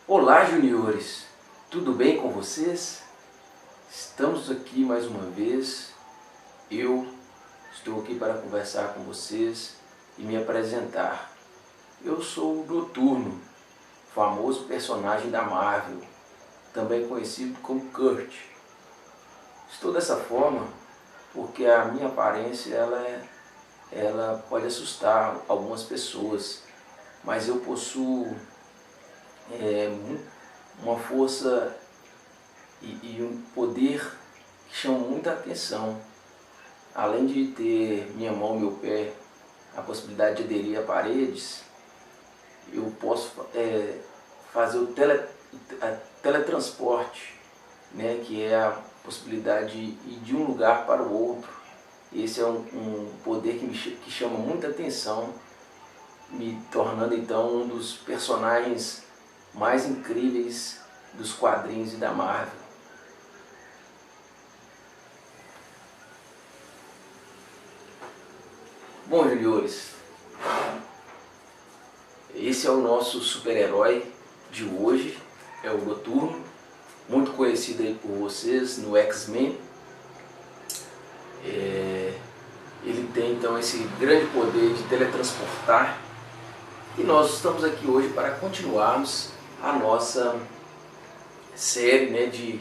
Olá, juniores! Tudo bem com vocês? Estamos aqui mais uma vez. Eu estou aqui para conversar com vocês e me apresentar. Eu sou o Noturno, famoso personagem da Marvel, também conhecido como Kurt. Estou dessa forma porque a minha aparência ela pode assustar algumas pessoas, mas eu possuo uma força e um poder que chamam muita atenção. Além de ter minha mão e meu pé a possibilidade de aderir a paredes, eu posso fazer o teletransporte, né, que é a possibilidade de ir de um lugar para o outro. Esse é um poder que chama muita atenção, me tornando então um dos personagens mais incríveis dos quadrinhos e da Marvel. Bom, juniores, esse é o nosso super-herói de hoje, é o Noturno, muito conhecido aí por vocês no X-Men. Ele tem então esse grande poder de teletransportar, e nós estamos aqui hoje para continuarmos a nossa série, né, de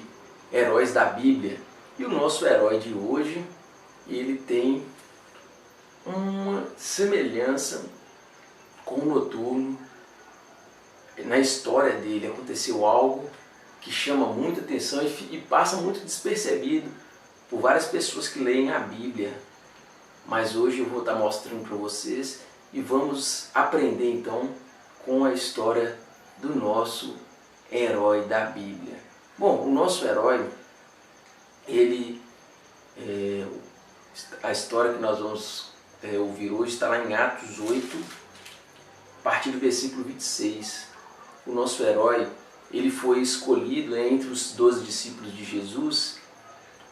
heróis da Bíblia. E o nosso herói de hoje, ele tem uma semelhança com o Noturno. Na história dele aconteceu algo que chama muita atenção e passa muito despercebido por várias pessoas que leem a Bíblia. Mas hoje eu vou estar mostrando para vocês e vamos aprender então com a história do nosso herói da Bíblia. Bom, o nosso herói, a história que nós vamos ouvir hoje está lá em Atos 8, a partir do versículo 26. O nosso herói, ele foi escolhido entre os 12 discípulos de Jesus,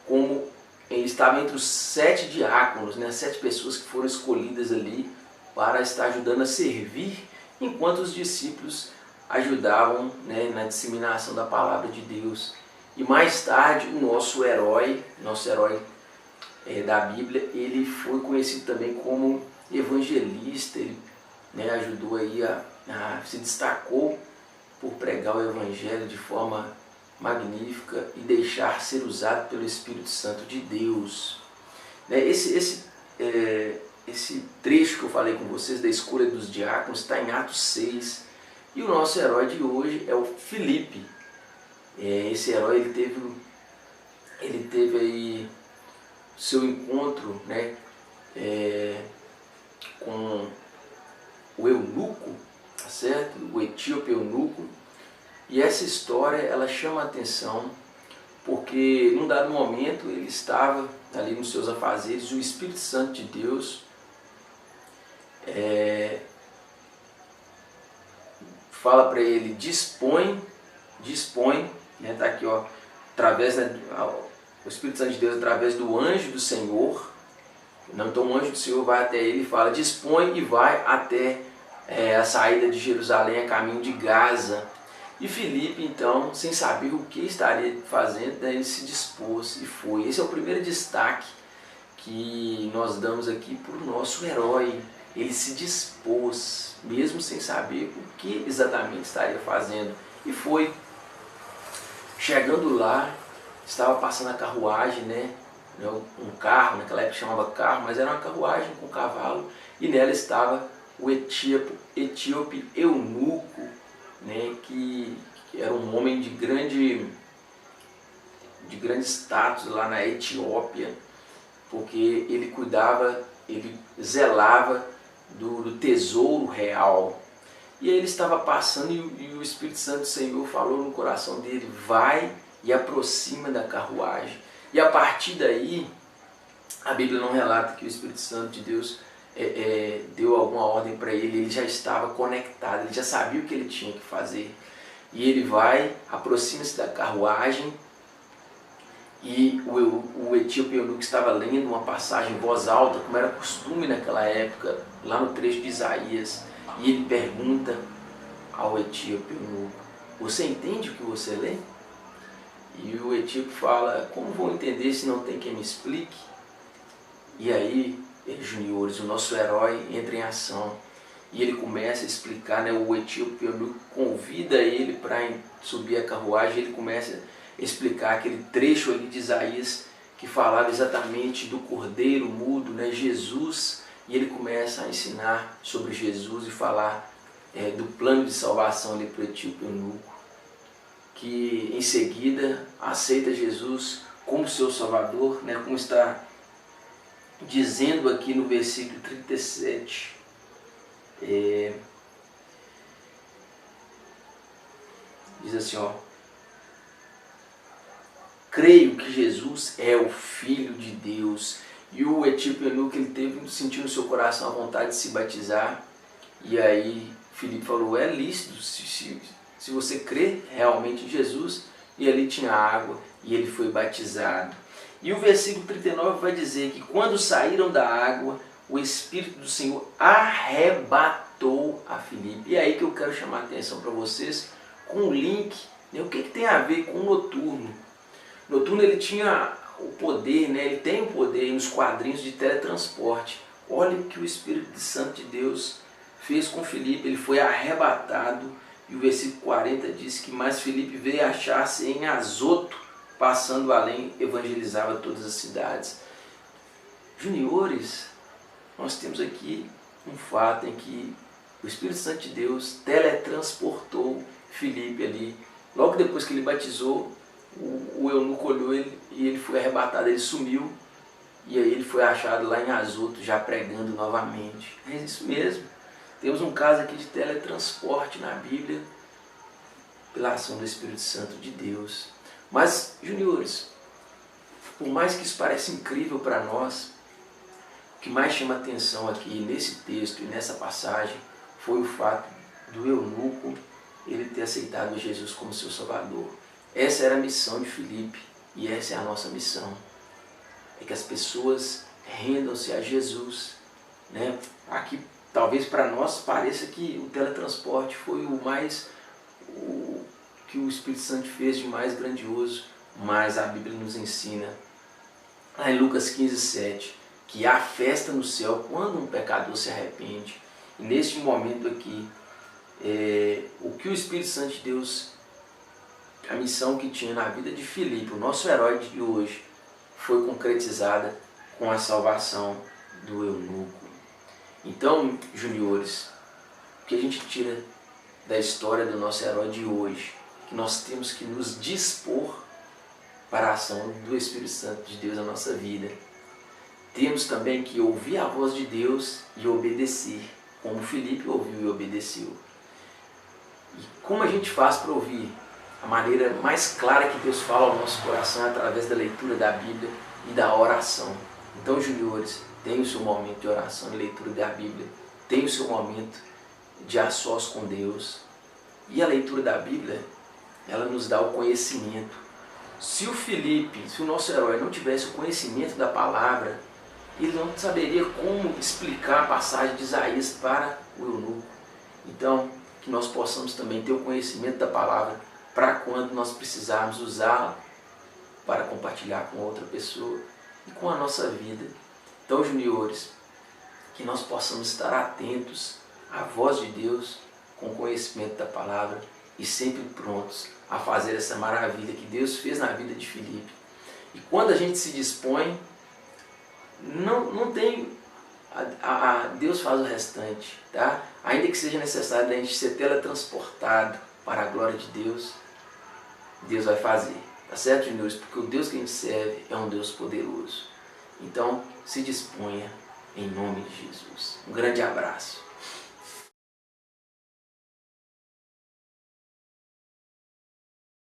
como ele estava entre os 7 diáconos, né, 7 pessoas que foram escolhidas ali para estar ajudando a servir, enquanto os discípulos ajudavam, né, na disseminação da palavra de Deus. E mais tarde o nosso herói da Bíblia, ele foi conhecido também como evangelista. Ele, né, ajudou aí se destacou por pregar o evangelho de forma magnífica e deixar ser usado pelo Espírito Santo de Deus. Esse trecho que eu falei com vocês da escolha dos diáconos está em Atos 6. E o nosso herói de hoje é o Filipe. Esse herói ele teve aí seu encontro, né, com o eunuco, tá certo? O etíope eunuco. E essa história ela chama a atenção porque num dado momento ele estava ali nos seus afazeres e o Espírito Santo de Deus fala para ele: dispõe, né, tá aqui, ó, através, né, o Espírito Santo de Deus através do anjo do Senhor. Então o anjo do Senhor vai até ele e fala: dispõe e vai até a saída de Jerusalém a caminho de Gaza. E Filipe, então, sem saber o que estaria fazendo, né, ele se dispôs e foi. Esse é o primeiro destaque que nós damos aqui para o nosso herói. Ele se dispôs, mesmo sem saber o que exatamente estaria fazendo. E foi. Chegando lá, estava passando a carruagem, né? Um carro, naquela época chamava carro, mas era uma carruagem com cavalo. E nela estava o etíope eunuco, né, que era um homem de grande status lá na Etiópia, porque ele zelava do tesouro real. E aí ele estava passando e o Espírito Santo do Senhor falou no coração dele: vai e aproxima da carruagem. E a partir daí, a Bíblia não relata que o Espírito Santo de Deus deu alguma ordem para ele. Ele já estava conectado, ele já sabia o que ele tinha que fazer. E ele vai, aproxima-se da carruagem, e o etíope eunuco estava lendo uma passagem em voz alta, como era costume naquela época, lá no trecho de Isaías. E ele pergunta ao etíope eunuco: Você entende o que você lê? E o etíope fala, como vou entender se não tem quem me explique? E aí, juniores, o nosso herói entra em ação. E ele começa a explicar, né, o etíope convida ele para subir a carruagem, ele começa a explicar aquele trecho ali de Isaías que falava exatamente do cordeiro mudo, né, Jesus, e ele começa a ensinar sobre Jesus e falar do plano de salvação ali para o etíope eunuco, que em seguida aceita Jesus como seu Salvador, né, como está dizendo aqui no versículo 37. Diz assim, ó: creio que Jesus é o Filho de Deus. E o etíope eunuco, ele teve, sentiu no seu coração a vontade de se batizar. E aí Filipe falou, é lícito se você crê realmente em Jesus. E ali tinha água e ele foi batizado. E o versículo 39 vai dizer que quando saíram da água, o Espírito do Senhor arrebatou a Filipe. E é aí que eu quero chamar a atenção para vocês com um link, né? O que tem a ver com o noturno? O noturno, ele tinha o poder, né? Ele tem o poder nos quadrinhos de teletransporte. Olha o que o Espírito Santo de Deus fez com Filipe. Ele foi arrebatado. E o versículo 40 diz que mais Filipe veio achar-se em Azoto, passando além, evangelizava todas as cidades. Juniores, nós temos aqui um fato em que o Espírito Santo de Deus teletransportou Filipe ali. Logo depois que ele batizou, o eunuco olhou ele e ele foi arrebatado, ele sumiu. E aí ele foi achado lá em Azoto, já pregando novamente. É isso mesmo. Temos um caso aqui de teletransporte na Bíblia, pela ação do Espírito Santo de Deus. Mas, juniores, por mais que isso pareça incrível para nós, o que mais chama atenção aqui nesse texto e nessa passagem foi o fato do eunuco ele ter aceitado Jesus como seu Salvador. Essa era a missão de Filipe e essa é a nossa missão. É que as pessoas rendam-se a Jesus, né? Aqui, talvez para nós pareça que o teletransporte foi o que o Espírito Santo fez de mais grandioso, mas a Bíblia nos ensina, lá em Lucas 15:7, que há festa no céu quando um pecador se arrepende. E neste momento aqui, o que o Espírito Santo de Deus, a missão que tinha na vida de Filipe, o nosso herói de hoje, foi concretizada com a salvação do eunuco. Então, juniores, o que a gente tira da história do nosso herói de hoje? Que nós temos que nos dispor para a ação do Espírito Santo de Deus na nossa vida. Temos também que ouvir a voz de Deus e obedecer, como Filipe ouviu e obedeceu. E como a gente faz para ouvir? A maneira mais clara que Deus fala ao nosso coração é através da leitura da Bíblia e da oração. Então, juniores, tenha o seu momento de oração e leitura da Bíblia, tenha o seu momento de a sós com Deus. E a leitura da Bíblia, ela nos dá o conhecimento. Se o Filipe, se o nosso herói não tivesse o conhecimento da palavra, ele não saberia como explicar a passagem de Isaías para o eunuco. Então, que nós possamos também ter o conhecimento da palavra para quando nós precisarmos usá-la para compartilhar com outra pessoa e com a nossa vida. Então, juniores, que nós possamos estar atentos à voz de Deus com conhecimento da palavra e sempre prontos a fazer essa maravilha que Deus fez na vida de Filipe. E quando a gente se dispõe, não tem... Deus faz o restante, tá? Ainda que seja necessário a gente ser teletransportado para a glória de Deus, Deus vai fazer, tá certo, juniores? Porque o Deus que a gente serve é um Deus poderoso. Então, se disponha em nome de Jesus. Um grande abraço.